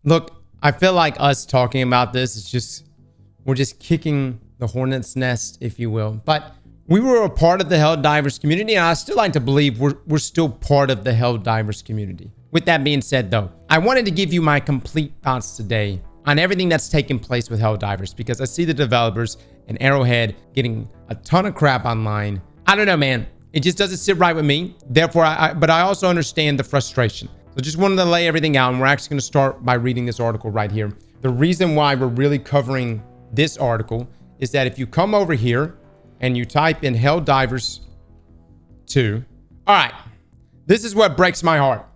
Look, I feel like us talking about this is just, we're just kicking the hornet's nest, if you will. But we were a part of the Helldivers community, and I still like to believe we're still part of the Helldivers community. With that being said, though, I wanted to give you my complete thoughts today on everything that's taken place with Helldivers, because I see the developers and Arrowhead getting a ton of crap online. I don't know, man. It just doesn't sit right with me. Therefore, but I also understand the frustration. So just wanted to lay everything out, and we're actually going to start by reading this article right here. The reason why we're really covering this article is that if you come over here and you type in Helldivers 2, all right, this is what breaks my heart.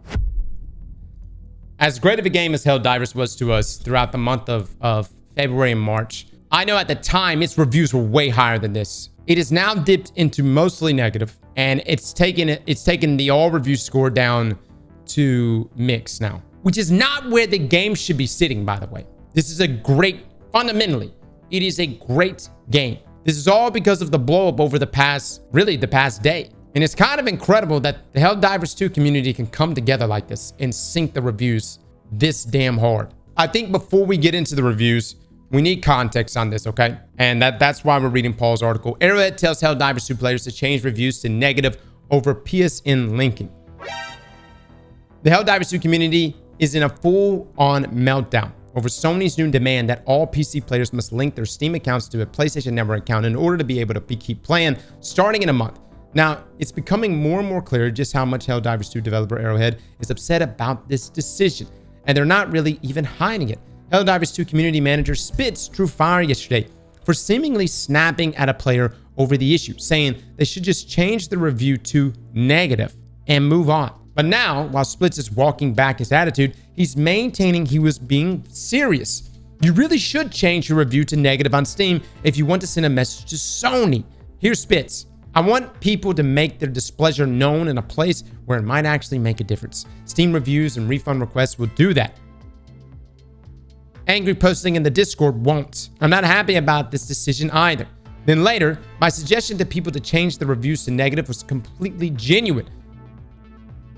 As great of a game as Helldivers was to us throughout the month of February and March, I know at the time its reviews were way higher than this. It is now dipped into mostly negative, and it's taken the all review score down to mix now, which is not where the game should be sitting, by the way. This is a great, fundamentally, it is a great game. This is all because of the blow up over the past day. And it's kind of incredible that the Helldivers 2 community can come together like this and sync the reviews this damn hard. I think before we get into the reviews, we need context on this, okay? And that's why we're reading Paul's article. Arrowhead tells Helldivers 2 players to change reviews to negative over PSN linking. The Helldivers 2 community is in a full-on meltdown over Sony's new demand that all PC players must link their Steam accounts to a PlayStation Network account in order to be able to keep playing starting in a month. Now, it's becoming more and more clear just how much Helldivers 2 developer Arrowhead is upset about this decision, and they're not really even hiding it. Helldivers 2 community manager Spitz drew fire yesterday for seemingly snapping at a player over the issue, saying they should just change the review to negative and move on. But now, while Spitz is walking back his attitude, he's maintaining he was being serious. You really should change your review to negative on Steam if you want to send a message to Sony. Here's Spitz. I want people to make their displeasure known in a place where it might actually make a difference. Steam reviews and refund requests will do that. Angry posting in the Discord won't. I'm not happy about this decision either. Then later, my suggestion to people to change the reviews to negative was completely genuine.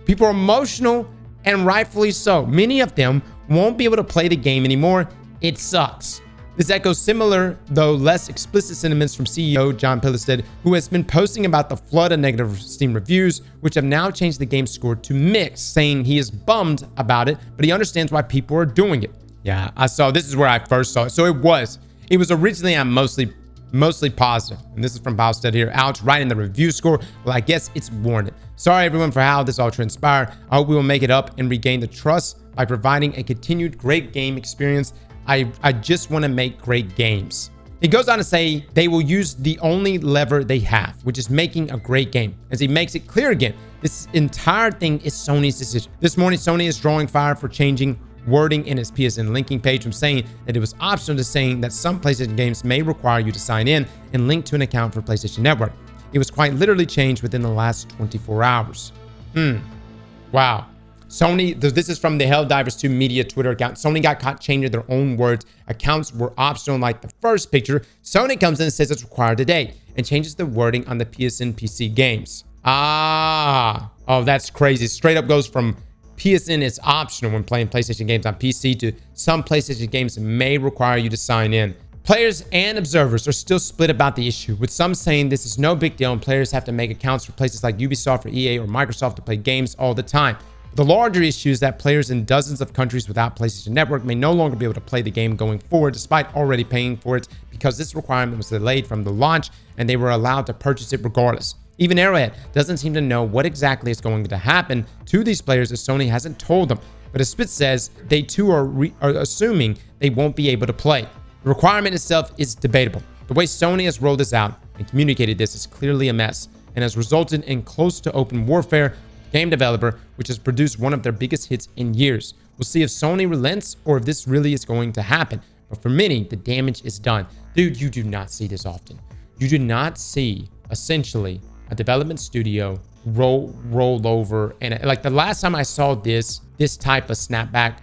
People are emotional, and rightfully so. Many of them won't be able to play the game anymore. It sucks. This echoes similar, though less explicit sentiments from CEO John Pilistad, who has been posting about the flood of negative Steam reviews, which have now changed the game's score to mixed, saying he is bummed about it, but he understands why people are doing it. Yeah, this is where I first saw it. So it was originally on mostly positive. And this is from Pilistad here. Ouch, right in the review score. Well, I guess it's warranted. Sorry everyone for how this all transpired. I hope we will make it up and regain the trust by providing a continued great game experience. I just want to make great games. He goes on to say they will use the only lever they have, which is making a great game. As he makes it clear again, this entire thing is Sony's decision. This morning, Sony is drawing fire for changing wording in its PSN linking page from saying that it was optional to saying that some PlayStation games may require you to sign in and link to an account for PlayStation Network. It was quite literally changed within the last 24 hours. Wow. Sony, this is from the Helldivers 2 media Twitter account. Sony got caught changing their own words. Accounts were optional like the first picture. Sony comes in and says it's required today and changes the wording on the PSN PC games. Oh, that's crazy. Straight up goes from PSN is optional when playing PlayStation games on PC to some PlayStation games may require you to sign in. Players and observers are still split about the issue, with some saying this is no big deal and players have to make accounts for places like Ubisoft or EA or Microsoft to play games all the time. The larger issue is that players in dozens of countries without PlayStation Network may no longer be able to play the game going forward despite already paying for it because this requirement was delayed from the launch and they were allowed to purchase it regardless. Even Arrowhead doesn't seem to know what exactly is going to happen to these players as Sony hasn't told them. But as Spitz says, they too are assuming they won't be able to play. The requirement itself is debatable. The way Sony has rolled this out and communicated this is clearly a mess and has resulted in close to open warfare game developer, which has produced one of their biggest hits in years. We'll see if Sony relents or if this really is going to happen. But for many, the damage is done. Dude, you do not see this often. You do not see, essentially, a development studio roll over. And like the last time I saw this type of snapback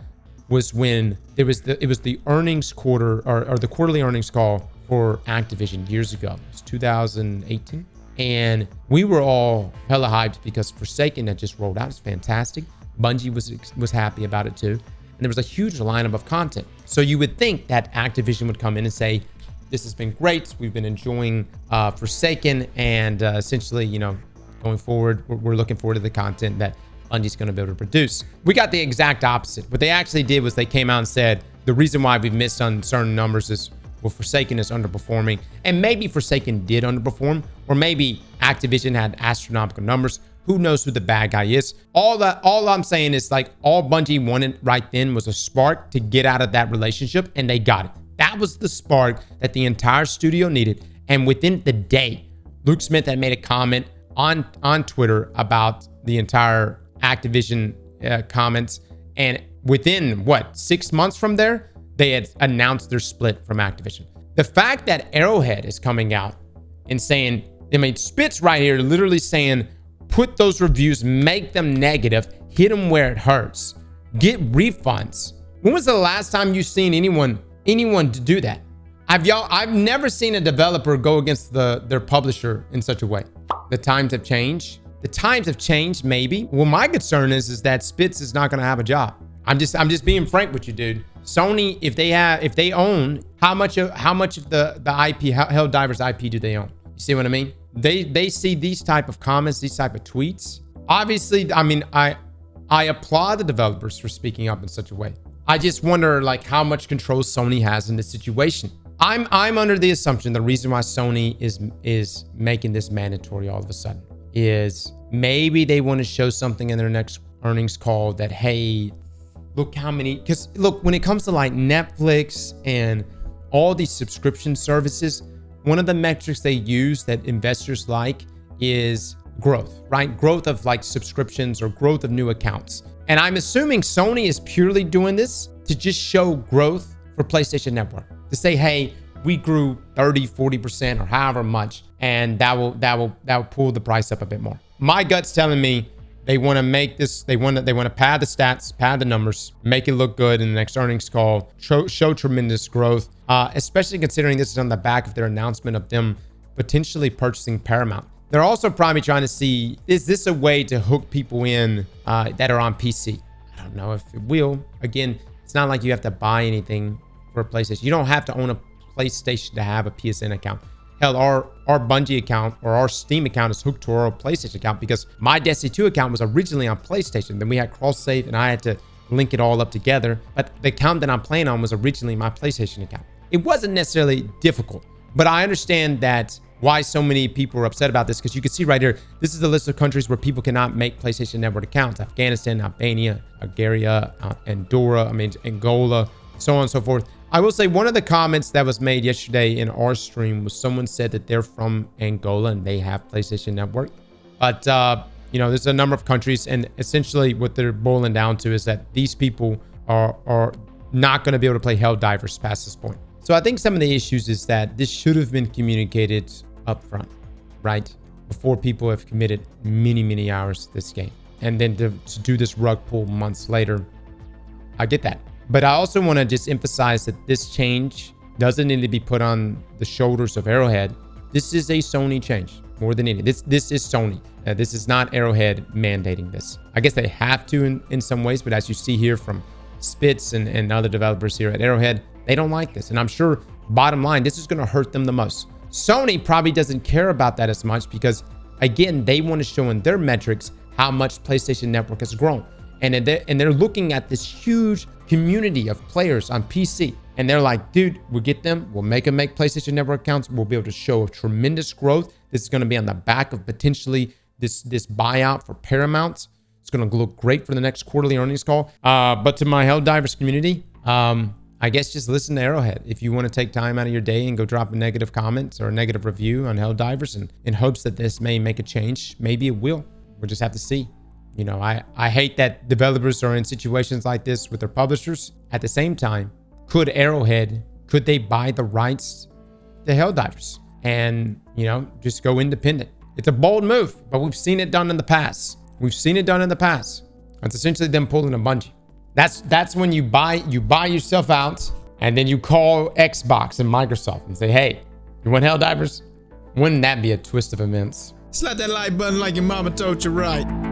was when it was the earnings quarter or the quarterly earnings call for Activision years ago. It was 2018. And we were all hella hyped because Forsaken that just rolled out is fantastic. Bungie was happy about it too. and there was a huge lineup of content. So you would think that Activision would come in and say, this has been great. We've been enjoying Forsaken, and essentially, you know, going forward, we're looking forward to the content that Bungie's going to be able to produce. We got the exact opposite. What they actually did was they came out and said, the reason why we've missed on certain numbers is, well, Forsaken is underperforming. And maybe Forsaken did underperform, or maybe Activision had astronomical numbers. Who knows who the bad guy is? All I'm saying is, like, all Bungie wanted right then was a spark to get out of that relationship, and they got it. That was the spark that the entire studio needed. And within the day, Luke Smith had made a comment on Twitter about the entire Activision comments. And within, 6 months from there, they had announced their split from Activision. The fact that Arrowhead is coming out and saying, I mean, Spit's right here literally saying, put those reviews, make them negative, hit them where it hurts, get refunds. When was the last time you seen anyone to do that? I've never seen a developer go against their publisher in such a way. The times have changed. The times have changed, maybe. Well, my concern is that Spitz is not going to have a job. I'm just being frank with you, dude. Sony, if they own, how much of the IP, Helldivers IP do they own? You see what I mean? They see these type of comments, these type of tweets. Obviously, I mean, I applaud the developers for speaking up in such a way. I just wonder, like, how much control Sony has in this situation. I'm under the assumption the reason why Sony is making this mandatory all of a sudden is maybe they want to show something in their next earnings call that, hey, look how many, because look, when it comes to like Netflix and all these subscription services, one of the metrics they use that investors like is growth, right? Growth of like subscriptions or growth of new accounts. And I'm assuming Sony is purely doing this to just show growth for PlayStation Network, to say, hey, we grew 30, 40% or however much, and that will pull the price up a bit more. My gut's telling me they want to make this, they want to pad the stats, pad the numbers, make it look good in the next earnings call, show tremendous growth, especially considering this is on the back of their announcement of them potentially purchasing Paramount. They're also probably trying to see, is this a way to hook people in that are on PC? I don't know if it will. Again, it's not like you have to buy anything for a PlayStation. You don't have to own a PlayStation to have a PSN account. Hell, our Bungie account or our Steam account is hooked to our PlayStation account because my Destiny 2 account was originally on PlayStation. Then we had cross-save and I had to link it all up together. But the account that I'm playing on was originally my PlayStation account. It wasn't necessarily difficult, but I understand that why so many people are upset about this, because you can see right here, this is the list of countries where people cannot make PlayStation Network accounts. Afghanistan, Albania, Bulgaria, Andorra, Angola, so on and so forth. I will say one of the comments that was made yesterday in our stream was someone said that they're from Angola and they have PlayStation Network. But, you know, there's a number of countries, and essentially what they're boiling down to is that these people are not going to be able to play Helldivers past this point. So I think some of the issues is that this should have been communicated up front, right? Before people have committed many, many hours to this game. And then to do this rug pull months later, I get that. But I also want to just emphasize that this change doesn't need to be put on the shoulders of Arrowhead. This is a Sony change more than any. This is Sony. This is not Arrowhead mandating this. I guess they have to in some ways, but as you see here from Spitz and other developers here at Arrowhead, they don't like this. And I'm sure, bottom line, this is going to hurt them the most. Sony probably doesn't care about that as much because, again, they want to show in their metrics how much PlayStation Network has grown. And they're looking at this huge community of players on PC. And they're like, dude, we'll get them. We'll make them make PlayStation Network accounts. We'll be able to show tremendous growth. This is going to be on the back of potentially this buyout for Paramount. It's going to look great for the next quarterly earnings call. But to my Helldivers community, I guess just listen to Arrowhead. If you want to take time out of your day and go drop a negative comment or a negative review on Helldivers and in hopes that this may make a change, maybe it will. We'll just have to see. You know, I hate that developers are in situations like this with their publishers. At the same time, could they buy the rights to Helldivers and, you know, just go independent? It's a bold move, but we've seen it done in the past. It's essentially them pulling a Bungie. That's when you buy yourself out and then you call Xbox and Microsoft and say, hey, you want Helldivers? Wouldn't that be a twist of events? Slap that like button like your mama told you right.